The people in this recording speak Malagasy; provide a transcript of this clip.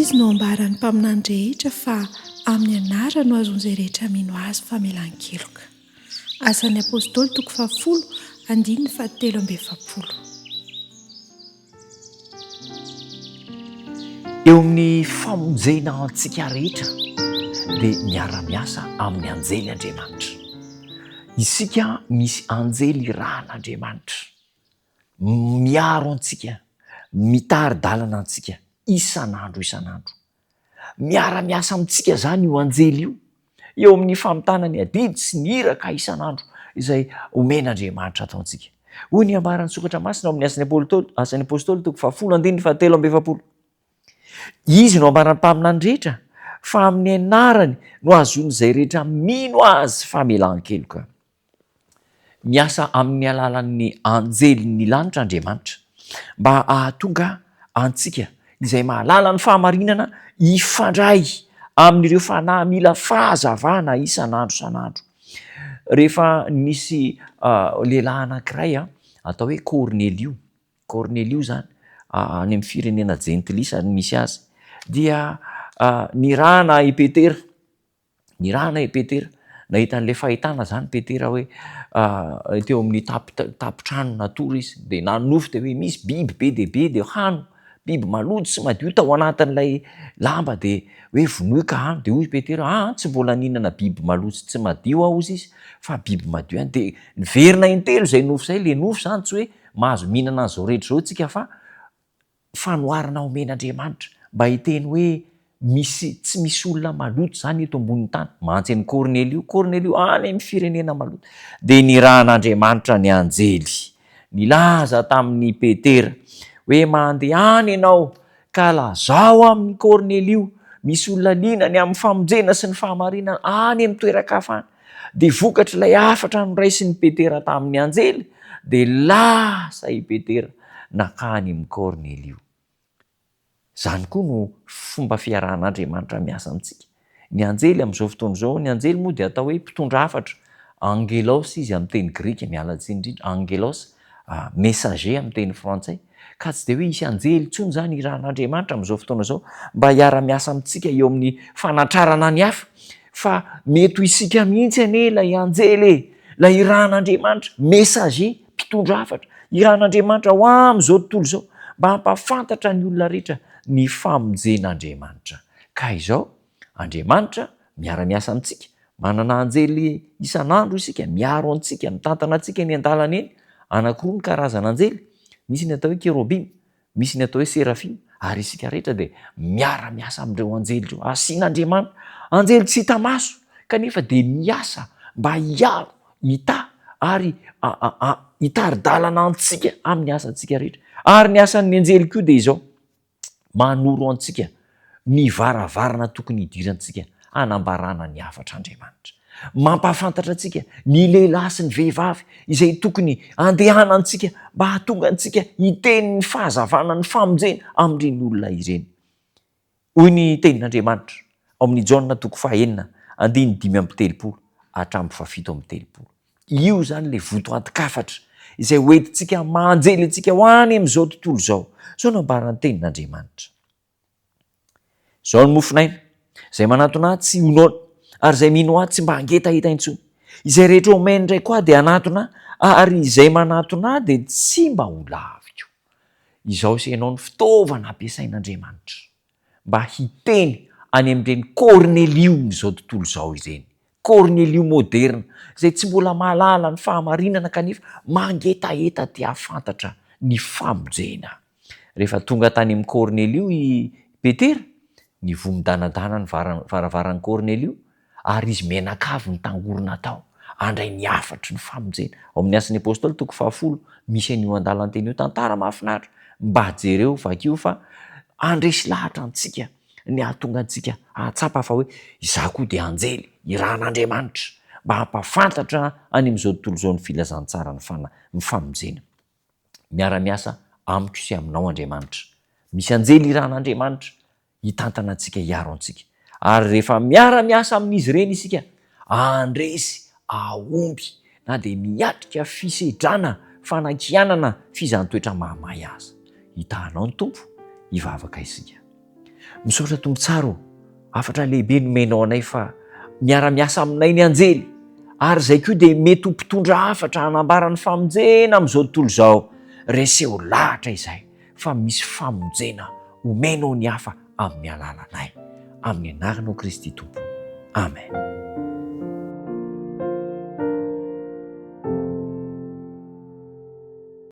izy no ambaran'ny mpaminany rehetra fa amin'ny anara no azon'izay rehetra mino azy famelan-keloka. Asan'ny apôstôly 10:17. Eo amin'ny famonjena antsika rehetra dia miara-miasa amin'ny anjely Andriamanitra. Isika misy anjely ran'Andriamanitra miaro antsika, mitary-dalana antsika isan'andro. Miara-miasa amintsika zany io anjely io, eo amin'ny famitana ny adidy sy ny iraka isan'andro izay omen'Andriamanitra ataontsika. Hoy ny ambaran'ny sokatra masina ao amin'ny asan'ny apôstôly 10:7. Izy no ambaran'ny mpaminany rehetra fa amin'ny anarany no azon'izay rehetra mino azy famelan-keloka. Miasa amin'ny alalan'ny anjely lanitra Andriamanitra mba ahatonga antsika izay mahalala ny fahamarinana ifandray amin'ireo fanahy mila fahazavana isan'andro. Rehefa nisy lehilahy anankiray atao hoe Cornelio zany any amin'ny firenena jentilisa misy azy, dia nirahana i Petera. Nahita an'ilay fahitana zany Petera hoe teo amin'ny tapitrano natory izy, dia nanofy dia hoe misy biby be dia be dia hano, biby malody sy madio tao anatin'ilay lamba, dia hoe vonoika hano. Dia hoy Petera, tsy mbola ninana biby malody tsy madio aho ozy izy, fa biby madio ihany. Dia niverina intelo izay nofo izay. Le nofo zany tsy hoe mahazo mihinana an'izao rehetra izao tsika, fa fanoharana omen'Andriamanitra mba hiteny hoe tsy misy olona maloto zany eto ambonin'ny tany. Mantsy ny Cornelio any amin'ny firenena maloto. Dia nirahan'Andriamanitra ny anjely nilaza tamin'ny Petera hoe mandeha any ianao ka lazao amin'ny Cornelio misy olona linany amin'ny famonjena sy ny fahamarinana any amin'ny toeran-kafana. Dia vokatra ilay afatra noraisin'ny Petera tamin'ny anjely, dia lasa i Petera nakany amin'ny Cornelio. Zany koa no fomba fiarahan'Andriamanitra miasa amintsika. Ny anjely amin'izao fotoana izao, ny anjely moa dia atao hoe mpitondra hafatra. Angelos izy amin'ny teny grika, mialatsiny indrindra. Angelos, messager amin'ny teny frantsay. Ka tsy dia hoe isy anjely intsony zany irahan'Andriamanitra amin'izao fotoana izao mba hiara-miasa amintsika eo amin'ny fanatrarana ny hafa, fa mety ho isika mihitsy anie ilay anjely, ilay irahan'Andriamanitra, messager, mpitondra hafatra, irahan'Andriamanitra ho amin'izao tontolo izao mba hampafantatra ny olona rehetra ny famonjen'Andriamanitra. Ka izao Andriamanitra miara-miasa amintsika, manana anjely isan'andro isika, miaro antsika, mitantana antsika ny an-dalana eny. Anankiroa ny karazana anjely, misy ny atao hoe kerobim, misy ny atao hoe serafim, ary isika rehetra dia miara-miasa amin'ireo anjely ireo. Asian'Andriamanitra anjely tsy hita maso kanefa dia miasa mba hiaro, hita ary hitary-dalana antsika amin'ny asantsika rehetra. Ary ny asan'ny anjely koa dia izao, manoro antsika ny varavarana tokony hidirantsika hanambarana ny hafatr'Andriamanitra, mampafantatra antsika ny lehilahy sy ny vehivavy izay tokony andehanantsika mba hahatonga antsika hiteny ny fahazavana ny famonjena amin'ireny olona ireny. Hoy ny tenin'Andriamanitra ao amin'ny Jaona 4:5-7 hatramin'ny 7:7. Io zany le votoatin-kafatra izay hoentintsika manjely antsika ho any amin'izao tontolo izao. Zao no ambaran'ny tenin'Andriamanitra. Zao ny mofinaina izay manatona tsy honoana, ary izay mino ahy tsy mba hangetaheta intsony. Izay rehetra omeny indray koa dia anatona, ary izay manatona dia tsy mba ho laviko. Izao se ianao ny fitaovana ampiasain'Andriamanitra mba hiteny any amin'ireny Cornelio izao tontolo izao ireny. Cornelio moderna izay tsy mbola mahalala ny fahamarinana kanefa mangetaheta ty hafantatra ny famonjena. Rehefa tonga tany amin'ny Cornelio i Petera, ny vomi-danadana ny varavaran'ny Cornelio, ary izy menakavy ny tangorona tao andray ny afatry ny famonjena. Ao amin'ny asan'ny apôstôly 10 misy an'io an-dalana teny io, tantara mahafinaritra, mba jereo vakio fa andresy lahatra antsika ny ahatonga antsika ahatsapa fa hoe izaho koa dia anjely irahan'Andriamanitra, mba hampafantatra any amin'izao tontolo izao ny filazantsara ny famonjena. Miara-miasa amiko sy aminao Andriamanitra. Misy anjely irahan'Andriamanitra hitantana antsika, hiaro antsika. Ary rehefa miara-miasa amin'izy ireny isika, andresy aomby na dia miatrika fisedrana, fanakianana, fizahantsoetra mahamay azy. Hitanao ny Tompo, hivavaka isika. misaotra tombo tsara afatra lehibe nomenao anay fa miara-miasa aminay ny anjely ary zay koa dia mety ho mpitondra hafatra hanambarany famonjena amin'izao tontolo izao. Reseho lahatra izay fa misy famonjena omenao ny hafa amin'ny alalanay, amin'ny anaranao Kristy Tompo. Amen.